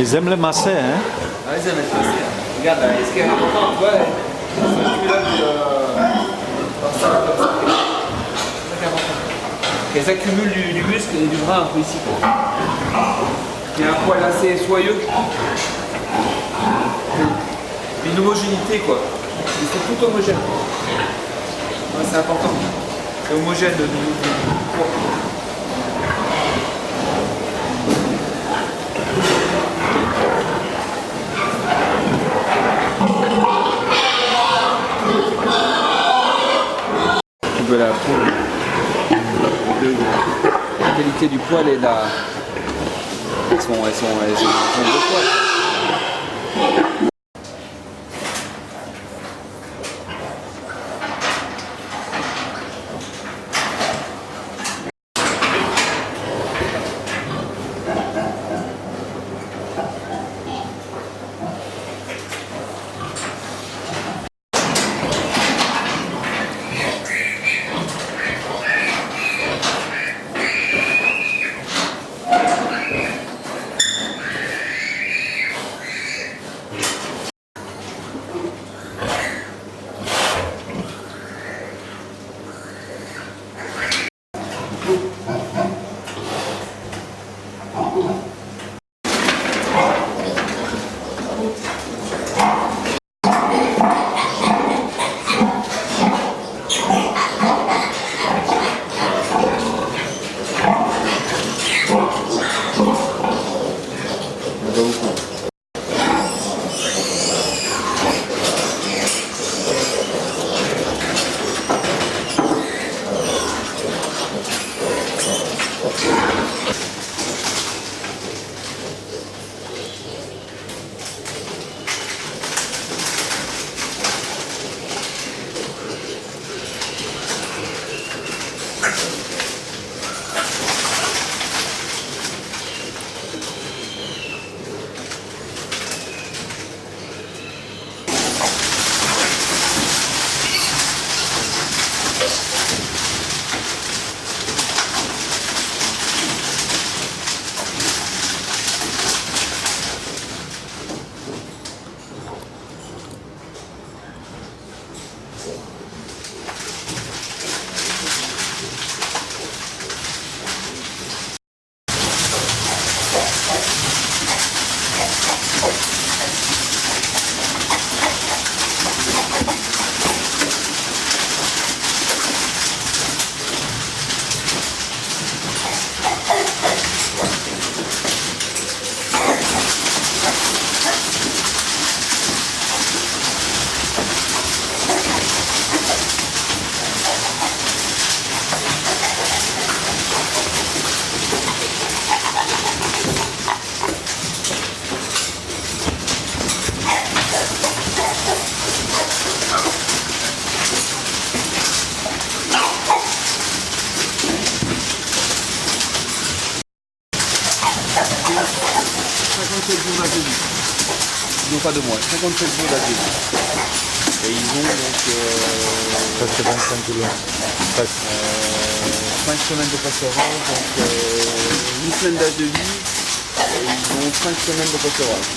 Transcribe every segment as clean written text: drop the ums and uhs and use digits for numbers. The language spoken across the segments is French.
Ils aiment le masser, hein? Ah, ils aiment être passés. Regarde, là, ce qui est important, tu vois, c'est accumulable comme ça, comme ça. C'est ça qui est important. Qu'elles accumulent du muscle et du gras un peu ici, quoi. Il y a un poil assez soyeux. Une homogénéité, quoi. C'est tout homogène. Ouais, c'est important. C'est homogène de poids. De la peau, la qualité du poil et la... elles sont de poil. Non, pas de mois, 57 jours d'AGV. Et ils ont donc Presque 25 kilos. Presque. 5 semaines de passerage, donc une semaine d'âge de vie, et ils ont 5 semaines de passerage.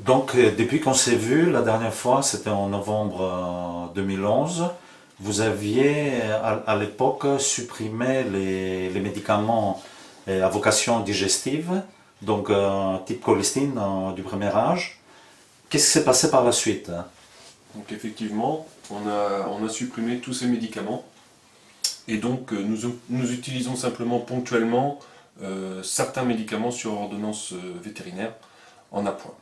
Donc, depuis qu'on s'est vu, la dernière fois, c'était en novembre 2011, vous aviez à l'époque supprimé les médicaments à vocation digestive, donc type cholestine du premier âge. Qu'est-ce qui s'est passé par la suite? Donc effectivement, on a supprimé tous ces médicaments et donc nous utilisons simplement ponctuellement certains médicaments sur ordonnance vétérinaire en appoint.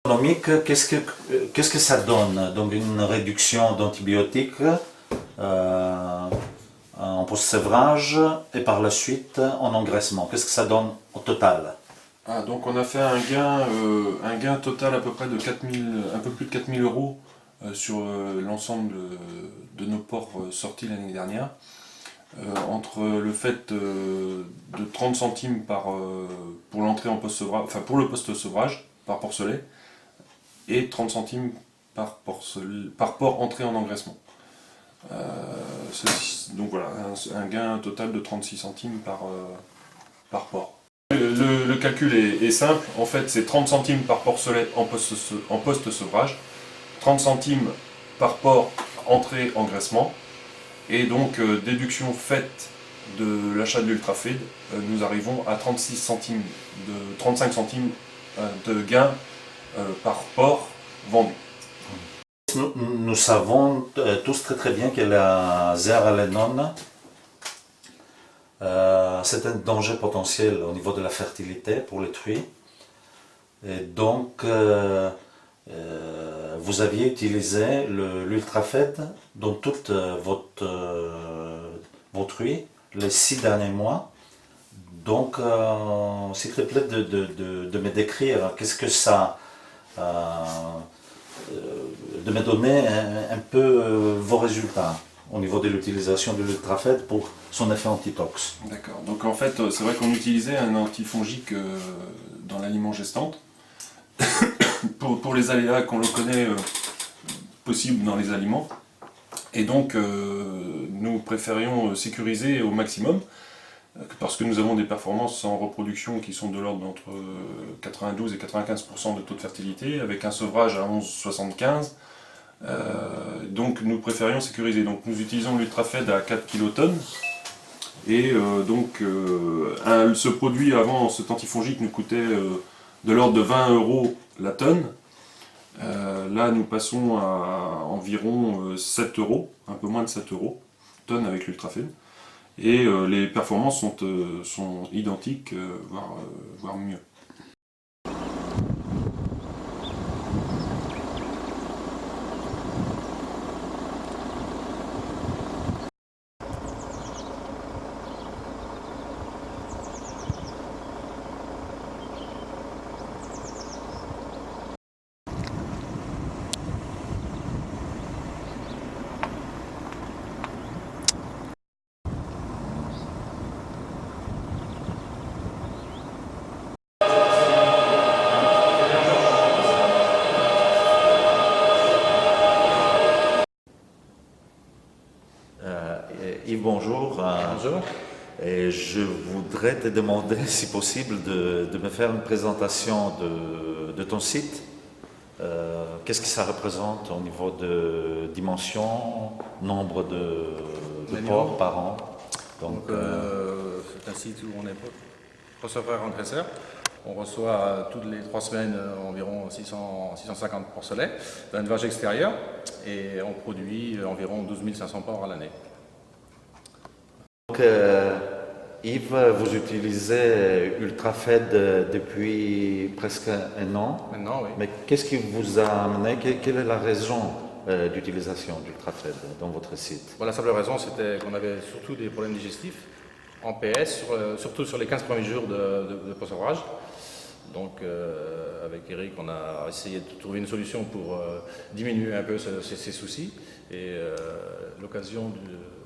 Économique, qu'est-ce que ça donne? Donc une réduction d'antibiotiques en post-sévrage et par la suite en engraissement. Qu'est-ce que ça donne au total? Ah, donc on a fait un gain total à peu près de 4000, un peu plus de 4000 € sur l'ensemble de nos porcs sortis l'année dernière. Entre le fait de 30 centimes pour l'entrée en post-sevrage, enfin pour le post-sevrage par porcelet, et 30 centimes par porc entré en engraissement. Donc voilà, un gain total de 36 centimes par porc. Le calcul est simple, en fait c'est 30 centimes par porcelet en post-sevrage, 30 centimes par porc entrée engraissement, et donc déduction faite de l'achat de l'ultrafeed, nous arrivons à 35 centimes de gain par porc vendu. Nous savons tous très bien que la zearalenone, c'est un danger potentiel au niveau de la fertilité pour les truies. Et donc, vous aviez utilisé l'ultrafed dans toute vos truies les 6 derniers mois. Donc, s'il te plaît de me décrire qu'est-ce que ça... de me donner un peu vos résultats au niveau de l'utilisation de l'ultrafed pour son effet antitox. D'accord, donc en fait c'est vrai qu'on utilisait un antifongique dans l'aliment gestante pour les aléas qu'on le connaît possibles dans les aliments, et donc nous préférions sécuriser au maximum parce que nous avons des performances en reproduction qui sont de l'ordre d'entre 92 et 95% de taux de fertilité, avec un sevrage à 11,75. Donc nous préférions sécuriser. Donc nous utilisons l'ultrafed à 4 kilotonnes. Et ce produit avant, cet antifongique, nous coûtait de l'ordre de 20 € la tonne. Là nous passons à environ 7 €, un peu moins de 7 € tonne avec l'ultrafed. Et les performances sont identiques, voire mieux. Yves, bonjour. Bonjour. Et je voudrais te demander, si possible, de me faire une présentation de ton site. Qu'est-ce que ça représente au niveau de dimension, nombre de porcs par an? Donc, c'est un site où on est receveur-engraisseur. On reçoit toutes les 3 semaines environ 650 porcelets d'un élevage extérieur, et on produit environ 12 500 porcs à l'année. Donc, Yves, vous utilisez UltraFed depuis presque un an. Maintenant, oui. Mais qu'est-ce qui vous a amené, quelle est la raison d'utilisation d'UltraFed dans votre site? Bon, la simple raison, c'était qu'on avait surtout des problèmes digestifs en PS, surtout sur les 15 premiers jours de post-sevrage. Donc, avec Eric, on a essayé de trouver une solution pour diminuer un peu ces soucis. Et l'occasion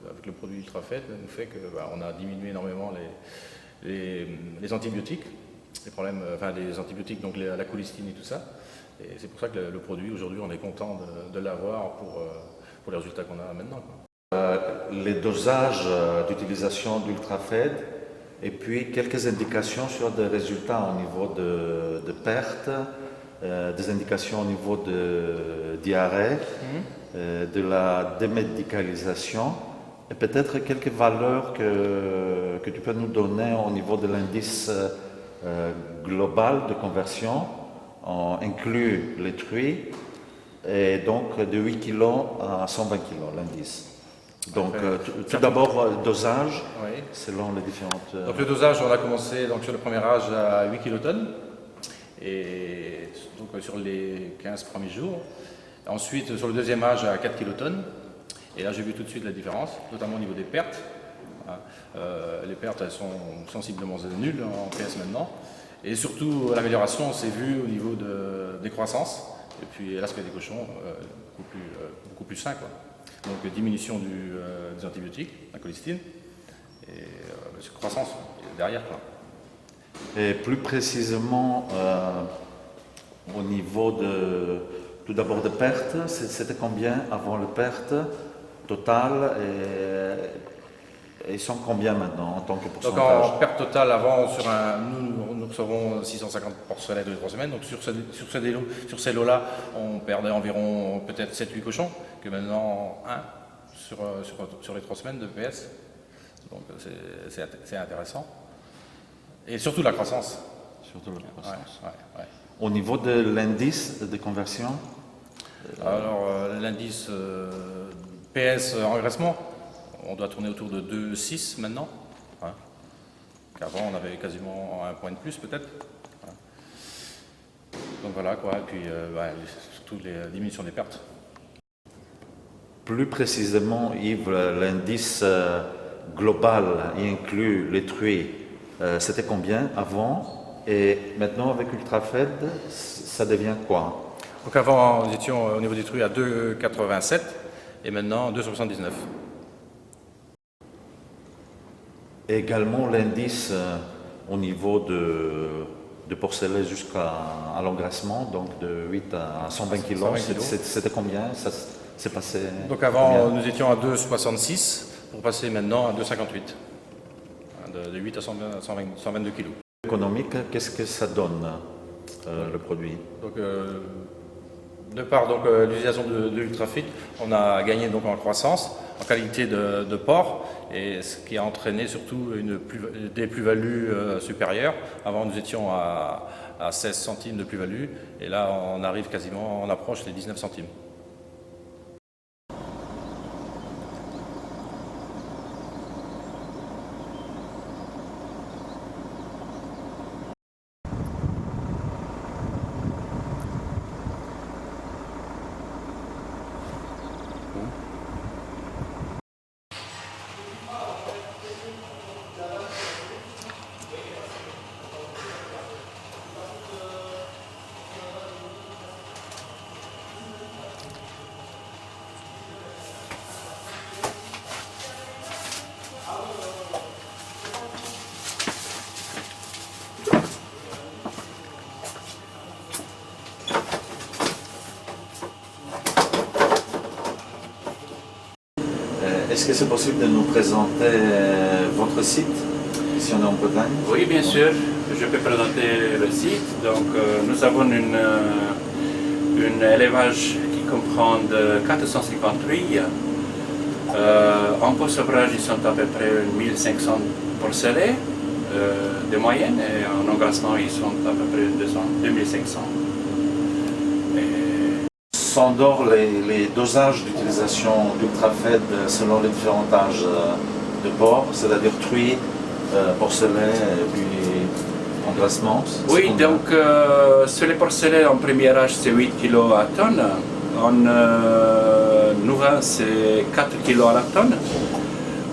avec le produit UltraFed nous fait qu'on a diminué énormément les antibiotiques, les problèmes, enfin les antibiotiques, donc la colistine et tout ça. Et c'est pour ça que le produit, aujourd'hui, on est content de l'avoir pour les résultats qu'on a maintenant, quoi. Les dosages d'utilisation d'UltraFed et puis quelques indications sur des résultats au niveau de perte, des indications au niveau de diarrhée, de la démédicalisation et peut-être quelques valeurs que tu peux nous donner au niveau de l'indice global de conversion. On inclut les truies et donc de 8 kg à 120 kg l'indice. Donc tout d'abord dosage, Oui. selon les différentes... Donc le dosage, on a commencé donc, sur le premier âge à 8 kilotonnes, et donc sur les 15 premiers jours. Ensuite sur le deuxième âge à 4 kilotonnes, et là j'ai vu tout de suite la différence, notamment au niveau des pertes. Les pertes, elles sont sensiblement nulles en PS maintenant, et surtout l'amélioration s'est vue au niveau des croissances, et puis l'aspect des cochons beaucoup plus sain, quoi. Donc diminution des antibiotiques, la colistine, et croissance derrière, quoi. Et plus précisément au niveau tout d'abord de pertes. C'était combien avant le perte total et ils sont combien maintenant en tant que Donc pourcentage? en perte totale, avant, nous recevons 650 porcelets de 3 semaines. Donc sur ces lots-là, on perdait environ peut-être 7-8 cochons, que maintenant 1 sur les 3 semaines de PS. Donc c'est intéressant. Et surtout la croissance. Surtout la croissance. Ouais. Au niveau de l'indice de conversion? Alors l'indice PS engraissement, on doit tourner autour de 2,6 maintenant. Hein. Qu'avant on avait quasiment un point de plus peut-être. Hein. Donc voilà quoi, et puis surtout les diminutions des pertes. Plus précisément, Yves, l'indice global y inclut les truies. C'était combien avant? Et maintenant avec UltraFed, ça devient quoi? Donc avant nous étions au niveau des truies à 2,87 et maintenant 2,79. Et également l'indice au niveau de porcelet jusqu'à l'engraissement, donc de 8 à 120 kg, c'était combien? Ça s'est passé? Donc avant combien? nous étions à 2,66 pour passer maintenant à 2,58. De 8 à 122 kg. Économique, qu'est-ce que ça donne le produit? Donc, de par l'utilisation de l'Ultrafit, on a gagné donc en croissance, en qualité de porc, et ce qui a entraîné surtout des plus-values supérieures. Avant, nous étions à 16 centimes de plus-value, et là, on arrive quasiment, on approche les 19 centimes. Est-ce que c'est possible de nous présenter votre site, ici on est en Bretagne? Oui, bien sûr, je peux présenter le site. Donc, nous avons un élevage qui comprend 450 truies. En post-sevrage, ils sont à peu près 1500 porcelets de moyenne, et en engraissement, ils sont à peu près 2500. S'endort les dosages d'utilisation d'UltraFed selon les différents âges de porc, c'est-à-dire truie, porcelet et puis engraissement? Oui, donc sur les porcelets en premier âge, c'est 8 kg à tonne. En nourrin, c'est 4 kg à la tonne.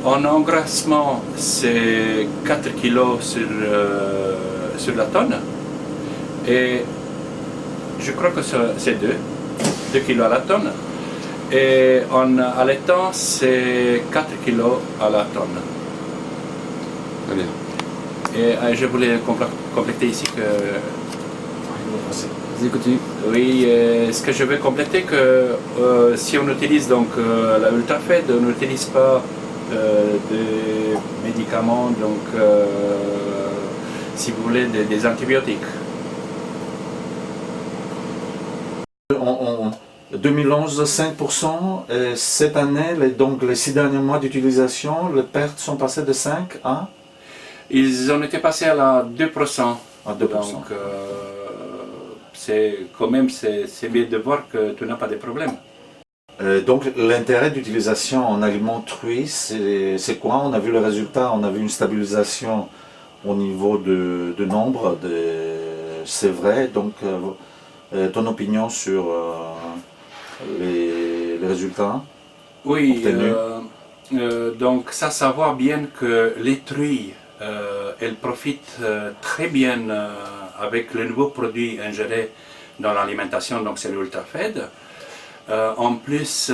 En engraissement, c'est 4 kg sur la tonne. Et je crois que c'est 2 kg à la tonne. Et en allaitant, c'est 4 kg à la tonne. Très bien. Et je voulais compléter ici que... Oui, ce que je veux compléter, que si on utilise donc la UltraFed, on n'utilise pas de médicaments, donc si vous voulez des antibiotiques. En 2011, 5%, et cette année, donc les 6 derniers mois d'utilisation, les pertes sont passées de 5 à? Ils ont été passés à la 2%. À 2%. Donc, quand même, c'est bien de voir que tu n'as pas de problème. Donc l'intérêt d'utilisation en aliments truits, c'est quoi? On a vu le résultat, on a vu une stabilisation au niveau de nombre, c'est vrai. Donc ton opinion sur les résultats? Oui, donc ça savoir bien que les truies, elles profitent très bien avec le nouveau produit ingéré dans l'alimentation, donc c'est l'UltraFed. En plus,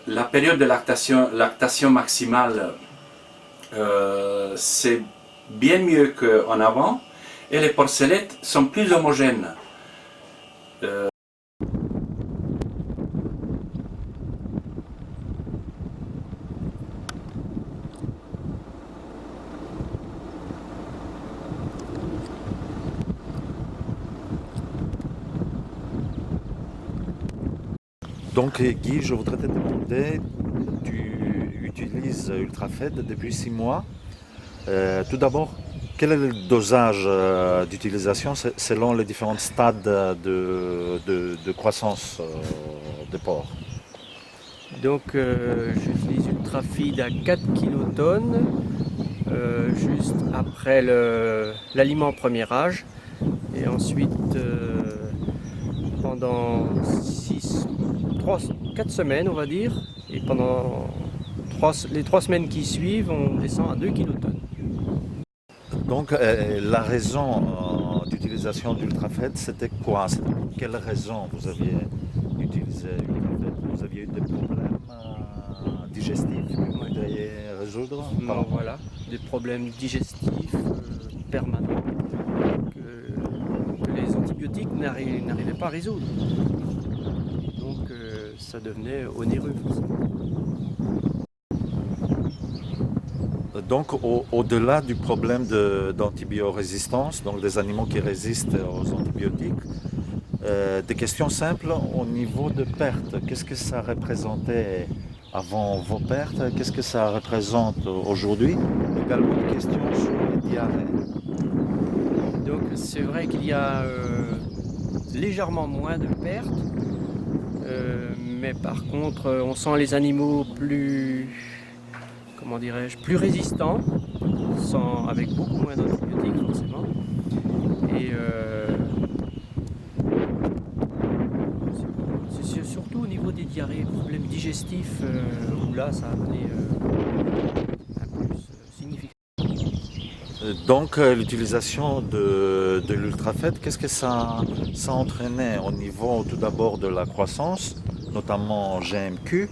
la période de lactation maximale, c'est bien mieux qu'en avant, et les porcelettes sont plus homogènes. Donc Guy, je voudrais te demander, tu utilises Ultrafed depuis 6 mois. Tout d'abord, quel est le dosage d'utilisation selon les différents stades de croissance des porcs? Donc j'utilise Ultrafeed à 4 kilotonnes juste après l'aliment premier âge. Et ensuite pendant 4 semaines on va dire. Et pendant les 3 semaines qui suivent on descend à 2 kilotonnes. Donc la raison d'utilisation d'Ultrafed, c'était quoi? Pour quelle raison vous aviez utilisé Ultrafed? Vous aviez eu des problèmes digestifs que vous voudriez résoudre? Voilà, des problèmes digestifs permanents que les antibiotiques n'arrivaient pas à résoudre. Donc ça devenait onéreux forcément. Donc au-delà du problème d'antibiorésistance, donc des animaux qui résistent aux antibiotiques, des questions simples au niveau de pertes. Qu'est-ce que ça représentait avant vos pertes? Qu'est-ce que ça représente aujourd'hui? Également des questions sur les diarrhées. Donc c'est vrai qu'il y a légèrement moins de pertes, mais par contre on sent les animaux plus, comment dirais-je, plus résistants, avec beaucoup moins d'antibiotiques forcément. Et c'est surtout au niveau des diarrhées, problèmes digestifs, où là ça a amené un plus significatif. Donc l'utilisation de l'Ultrafed, qu'est-ce que ça entraînait au niveau tout d'abord de la croissance, notamment GMQ,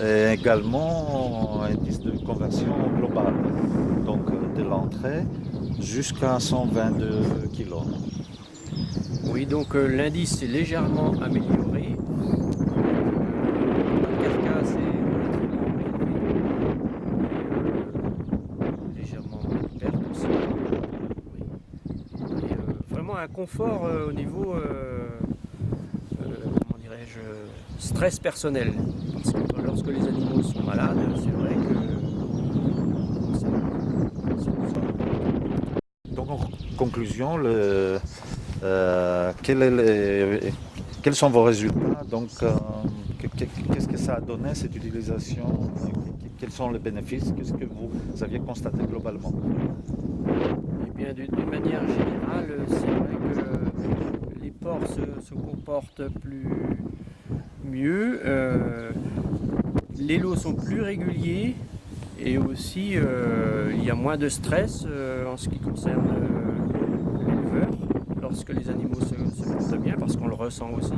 et également un indice de conversion globale, donc de l'entrée jusqu'à 122 kg. Oui, donc l'indice est légèrement amélioré. La carcasse est relativement élevée. Légèrement moins de perte aussi. Oui. Et, vraiment un confort au niveau, comment dirais-je, stress personnel. Parce que lorsque les animaux sont malades, c'est vrai que ça nous sort. Donc en conclusion, quels sont vos résultats? Donc, qu'est-ce que ça a donné cette utilisation? Quels sont les bénéfices? Qu'est-ce que vous aviez constaté globalement? Eh bien, d'une manière générale, c'est vrai que les porcs se comportent mieux, les lots sont plus réguliers et aussi il y a moins de stress en ce qui concerne l'éleveur lorsque les animaux se portent bien, parce qu'on le ressent aussi.